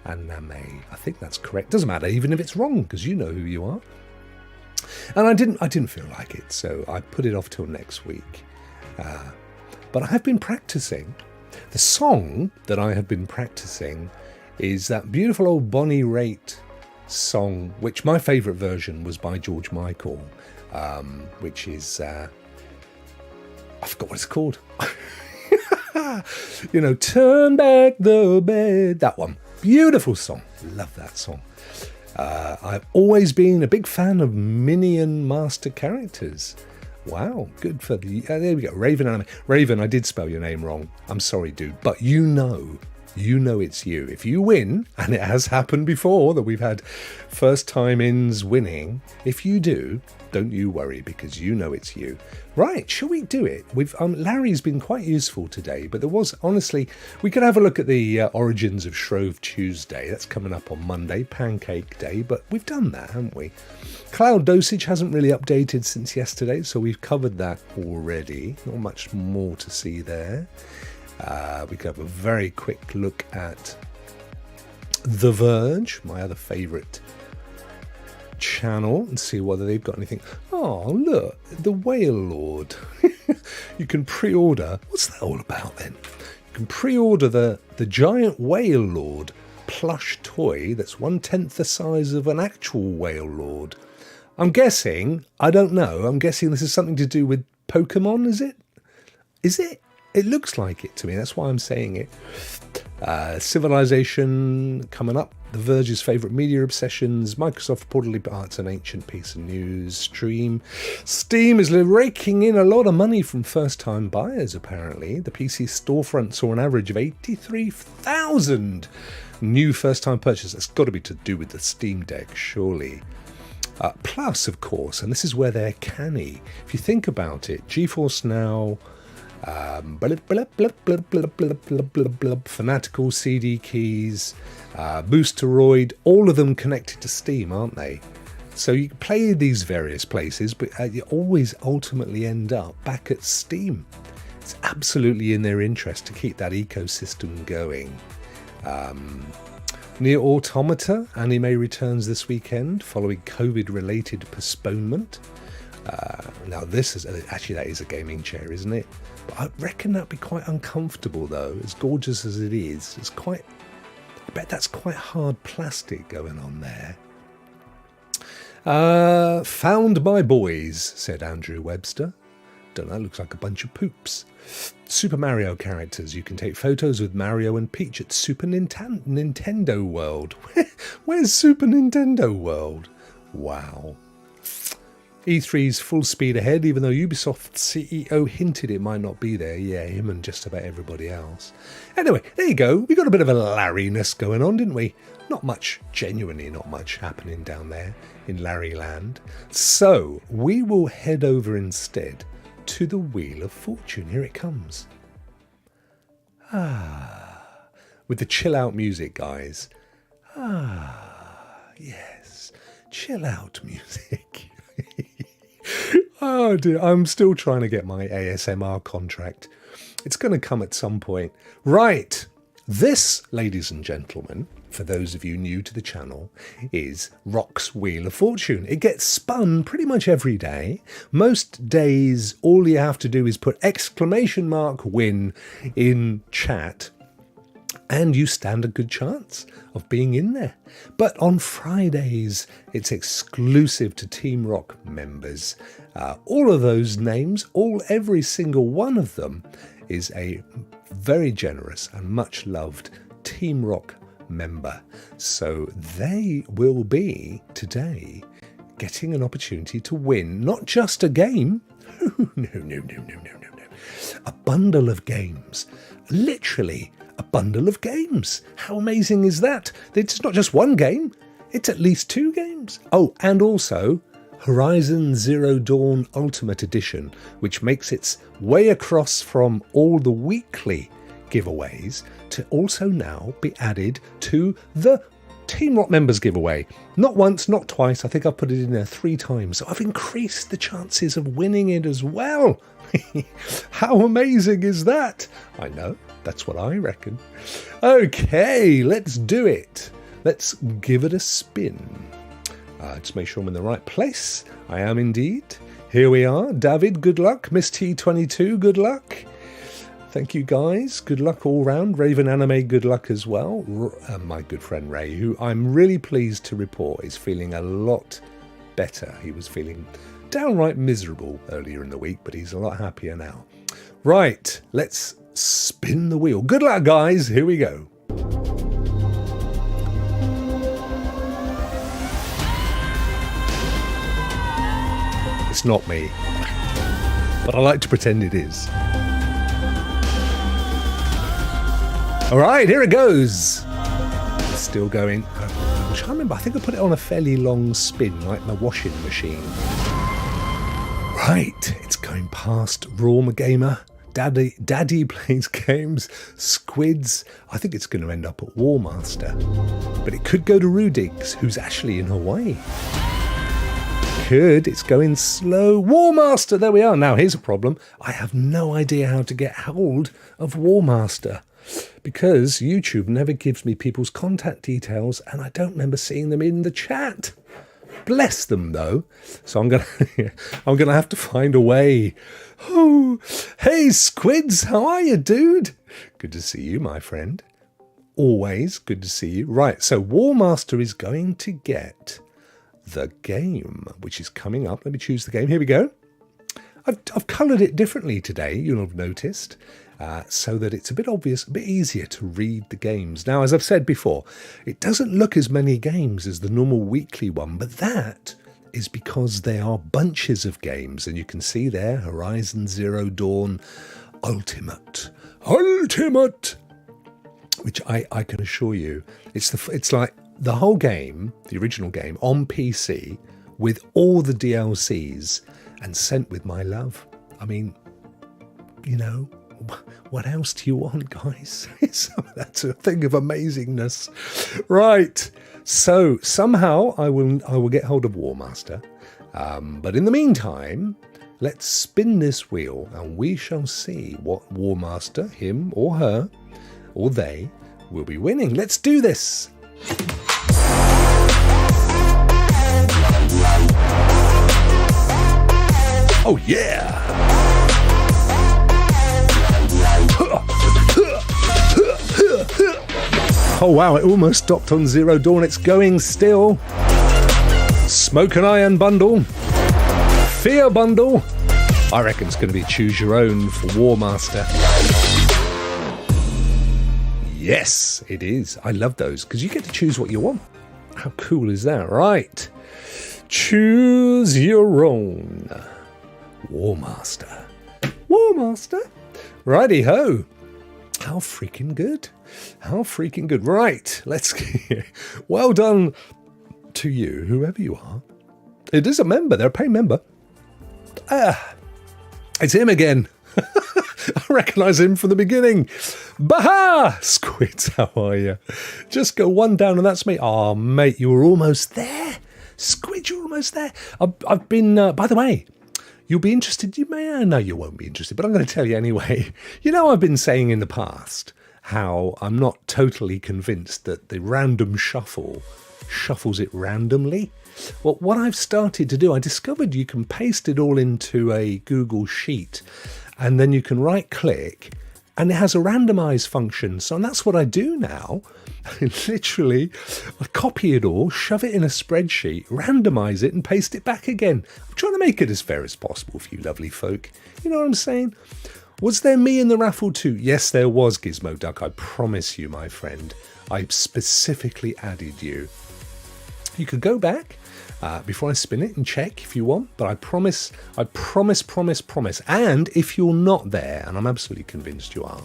I think that's correct. Doesn't matter, even if it's wrong, because you know who you are. And I didn't feel like it, so I put it off till next week. But I have been practicing. The song that I have been practicing is that beautiful old Bonnie Raitt song, which my favourite version was by George Michael, which is... I forgot what it's called. Turn back the bed. That one. Beautiful song. Love that song. I've always been a big fan of Minion Master characters. Wow, good for the... there we go, Raven Anime. Raven, I did spell your name wrong. I'm sorry, dude. But you know it's you. If you win, and it has happened before that we've had first time ins winning, if you do, don't you worry, because you know it's you. Right, shall we do it? Larry's been quite useful today, but there was, honestly, we could have a look at the origins of Shrove Tuesday. That's coming up on Monday, Pancake Day, but we've done that, haven't we? Cloud dosage hasn't really updated since yesterday, so we've covered that already. Not much more to see there. We could have a very quick look at The Verge, my other favourite channel, and see whether they've got anything. Oh, look, the Whale Lord. You can pre-order. What's that all about then? You can pre-order the giant Whale Lord plush toy that's 1/10 the size of an actual Whale Lord. I'm guessing, I don't know, I'm guessing this is something to do with Pokemon, is it? Is it? It looks like it to me, that's why I'm saying it. Civilization coming up. The Verge's favourite media obsessions. Microsoft reportedly parts an ancient piece of news. Steam is raking in a lot of money from first-time buyers, apparently. The PC storefront saw an average of 83,000 new first-time purchases. That's got to be to do with the Steam Deck, surely. Plus, of course, and this is where they're canny. If you think about it, GeForce Now... Fanatical CD keys, Boosteroid, all of them connected to Steam, aren't they? So you can play these various places, but you always ultimately end up back at Steam. It's absolutely in their interest to keep that ecosystem going. Near Automata anime returns this weekend following COVID-related postponement. Now this is actually, that is a gaming chair, isn't it? But I reckon that'd be quite uncomfortable though. As gorgeous as it is, it's quite, I bet that's quite hard plastic going on there. Found by boys, said Andrew Webster. Don't know, looks like a bunch of poops. Super Mario characters. You can take photos with Mario and Peach at Super Nintendo World. Where's Super Nintendo World? Wow. E3's full speed ahead, even though Ubisoft's CEO hinted it might not be there. Yeah, him and just about everybody else. Anyway, there you go. We got a bit of a Larry-ness going on, didn't we? Not much, genuinely not much happening down there in Larry Land. So we will head over instead to the Wheel of Fortune. Here it comes. With the chill out music, guys. Yes, chill out music. Oh dear, I'm still trying to get my ASMR contract. It's going to come at some point. Right, this, ladies and gentlemen, for those of you new to the channel, is Rokk's Wheel of Fortune. It gets spun pretty much every day. Most days, all you have to do is put !win in chat, and you stand a good chance of being in there. But on Fridays, it's exclusive to Team Rokk members. All of those names, every single one of them, is a very generous and much loved Team Rokk member. So they will be, today, getting an opportunity to win not just a game, no, a bundle of games. Literally, a bundle of games. How amazing is that? It's not just one game, it's at least 2 games. Oh, and also Horizon Zero Dawn Ultimate Edition, which makes its way across from all the weekly giveaways to also now be added to the Team Rokk Members giveaway. Not once, not twice, I think I've put it in there 3 times, so I've increased the chances of winning it as well. How amazing is that? I know, that's what I reckon. Okay, let's do it. Let's give it a spin. Just make sure I'm in the right place. I am indeed. Here we are. David, good luck. Miss T22, good luck. Thank you guys. Good luck all round. Raven Anime, good luck as well. My good friend Ray, who I'm really pleased to report is feeling a lot better. He was feeling downright miserable earlier in the week, but he's a lot happier now. Right, let's spin the wheel. Good luck, guys. Here we go. It's not me. But I like to pretend it is. All right, here it goes. It's still going. I'm trying to remember. I think I put it on a fairly long spin, like my washing machine. Right, it's going past 𝒉𝒻𝒻𝒻. Daddy plays games. Squids. I think it's going to end up at 𝒉𝒻aster. But it could go to Rudigs, who's actually in Hawaii. It's going slow. 𝒉𝒻aster, there we are. Now, here's a problem. I have no idea how to get hold of 𝒉𝒻aster because YouTube never gives me people's contact details and I don't remember seeing them in the chat. Bless them, though. So I'm gonna have to find a way. Oh, hey, Squids, how are you, dude? Good to see you, my friend. Always good to see you. Right, so 𝒉𝒻aster is going to get the game, which is coming up. Let me choose the game. Here we go. I've coloured it differently today, you'll have noticed, so that it's a bit obvious, a bit easier to read the games. Now, as I've said before, it doesn't look as many games as the normal weekly one, but that is because they are bunches of games, and you can see there, Horizon Zero Dawn Ultimate, which I can assure you, it's like the whole game, the original game, on PC, with all the DLCs, and sent with my love. I mean, you know, what else do you want, guys? That's a thing of amazingness. Right, so somehow I will get hold of 𝒉𝒻aster. But in the meantime, let's spin this wheel, and we shall see what 𝒉𝒻aster, him or her, or they, will be winning. Let's do this. Oh yeah! Oh wow, it almost stopped on Zero Dawn. It's going still. Smoke and Iron bundle. Fear bundle. I reckon it's going to be choose your own for 𝒉𝒻aster. Yes, it is. I love those because you get to choose what you want. How cool is that? Right. Choose your own. 𝒉𝒻aster. 𝒉𝒻aster. Righty ho. How freaking good. How freaking good. Right. Let's get. Well done to you, whoever you are. It is a member. They're a paying member. It's him again. I recognise him from the beginning. Baha! Squids, how are you? Just go one down and that's me. Oh, mate, you were almost there. Squid, you're almost there. I've been, by the way, you'll be interested. You may, no, you won't be interested, but I'm going to tell you anyway. You know, I've been saying in the past how I'm not totally convinced that the random shuffle shuffles it randomly. Well, what I've started to do, I discovered you can paste it all into a Google Sheet and then you can right click and it has a randomize function. So that's what I do now. Literally, I copy it all, shove it in a spreadsheet, randomize it and paste it back again. I'm trying to make it as fair as possible for you lovely folk. You know what I'm saying? Was there me in the raffle too? Yes, there was, Gizmo Duck. I promise you, my friend. I specifically added you. You could go back before I spin it and check if you want, but I promise. And if you're not there, and I'm absolutely convinced you are,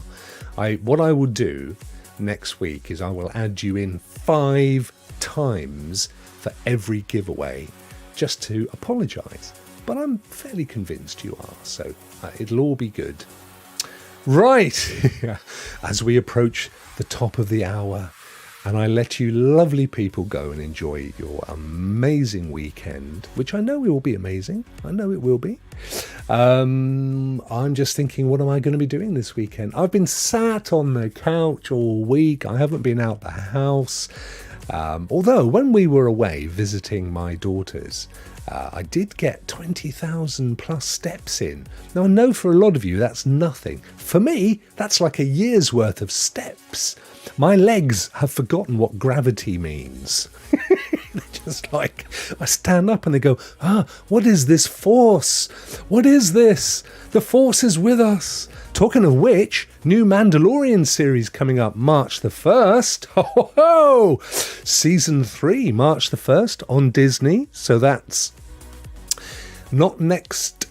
what I will do next week is I will add you in 5 times for every giveaway just to apologise. But I'm fairly convinced you are, so it'll all be good. Right, as we approach the top of the hour, and I let you lovely people go and enjoy your amazing weekend, which I know it will be amazing. I know it will be. I'm just thinking, what am I going to be doing this weekend? I've been sat on the couch all week. I haven't been out the house. Although when we were away visiting my daughters, I did get 20,000 plus steps in. Now I know for a lot of you that's nothing. For me, that's like a year's worth of steps. My legs have forgotten what gravity means. They're just like, I stand up and they go, what is this force? What is this? The force is with us. Talking of which, new Mandalorian series coming up March the 1st. Ho, ho, ho! Season 3, March the 1st on Disney. So that's Not next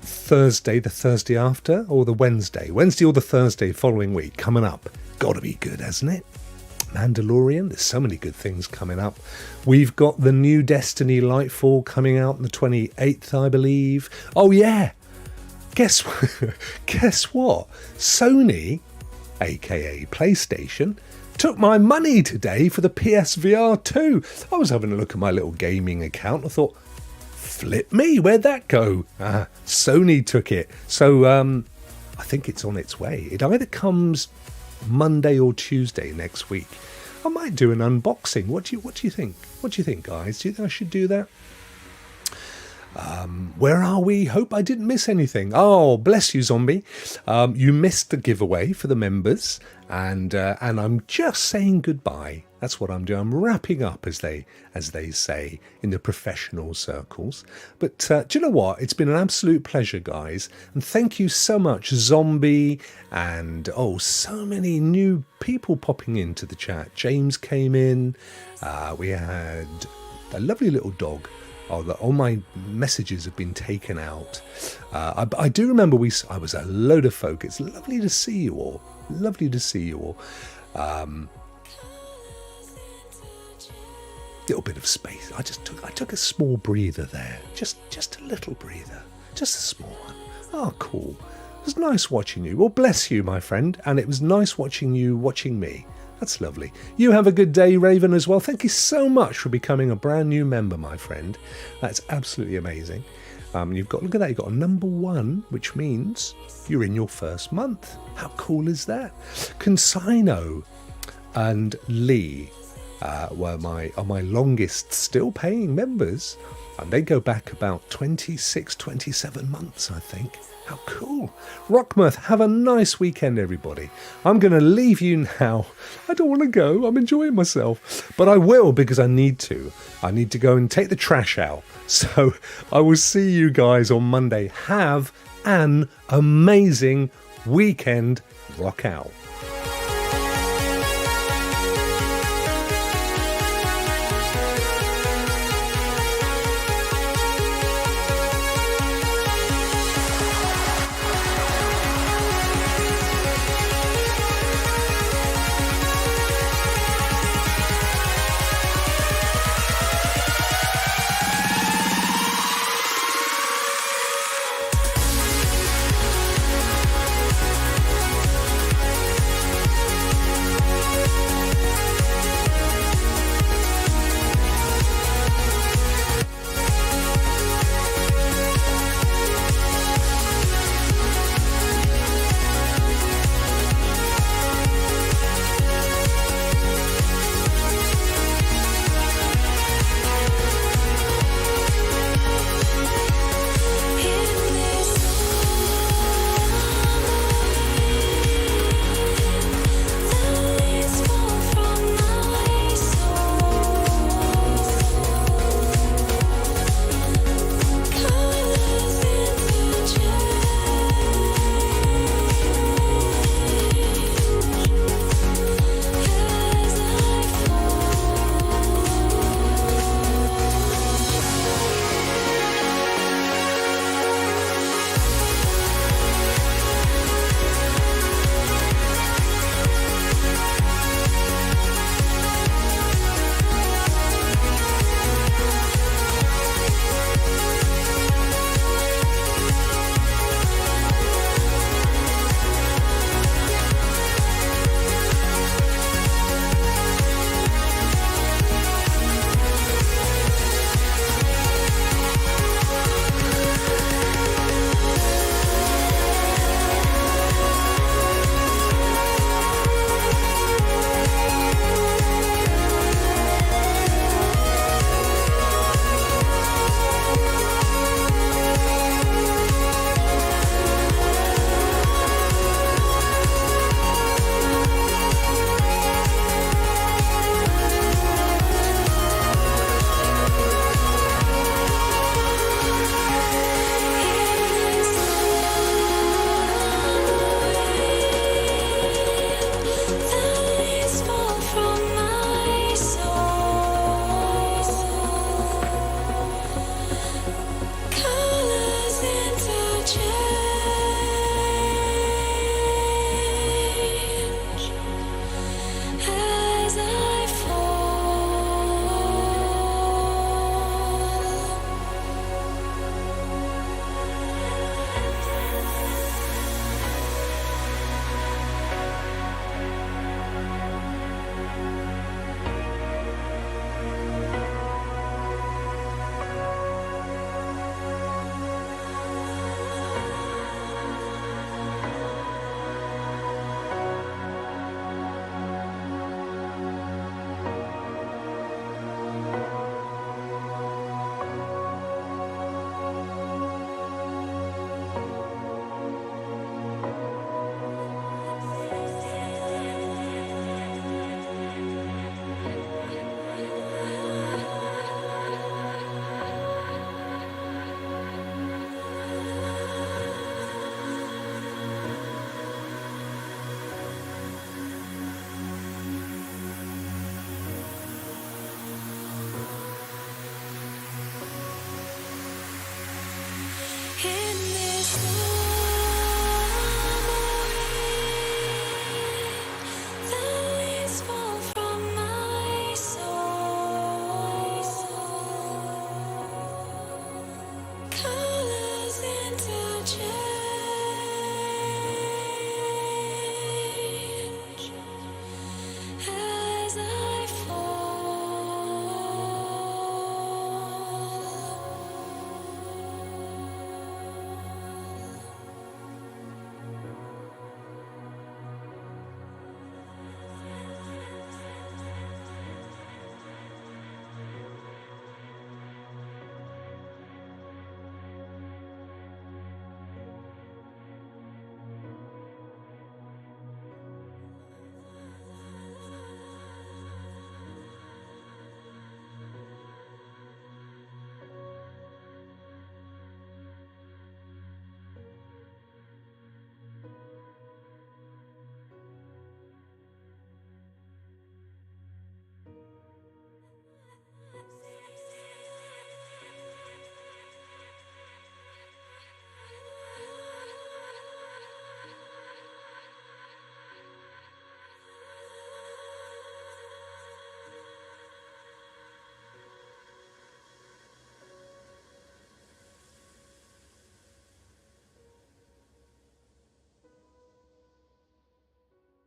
Thursday, the Thursday after, or the Wednesday or the Thursday following week coming up. Gotta be good, hasn't it? Mandalorian, there's so many good things coming up. We've got the new Destiny Lightfall coming out on the 28th, I believe. Oh yeah, guess what? Sony, aka PlayStation, took my money today for the PSVR 2. I was having a look at my little gaming account. I thought, flip me, where'd that go? Sony took it. So I think it's on its way. It either comes Monday or Tuesday next week. I might do an unboxing. What do you think? What do you think, guys? Do you think I should do that? Where are we? Hope I didn't miss anything. Oh, bless you, zombie. You missed the giveaway for the members, and I'm just saying goodbye. That's what I'm doing. I'm wrapping up, as they say in the professional circles. But do you know what? It's been an absolute pleasure, guys, and thank you so much, zombie, and so many new people popping into the chat. James came in. We had a lovely little dog. All my messages have been taken out. I do remember I was a load of folk. It's lovely to see you all. Lovely to see you all. Little bit of space. I took a small breather there. Just a little breather. Just a small one. Oh, cool. It was nice watching you. Well, bless you, my friend. And it was nice watching you watching me. That's lovely. You have a good day, Raven, as well. Thank you so much for becoming a brand new member, my friend. That's absolutely amazing. Look at that, you've got a number 1, which means you're in your first month. How cool is that? Consino and Lee are my longest still paying members, and they go back about 26, 27 months, I think. How cool. 𝒍𝒂𝒻𝒻, have a nice weekend, everybody. I'm going to leave you now. I don't want to go. I'm enjoying myself. But I will, because I need to. I need to go and take the trash out. So I will see you guys on Monday. Have an amazing weekend. Rock out.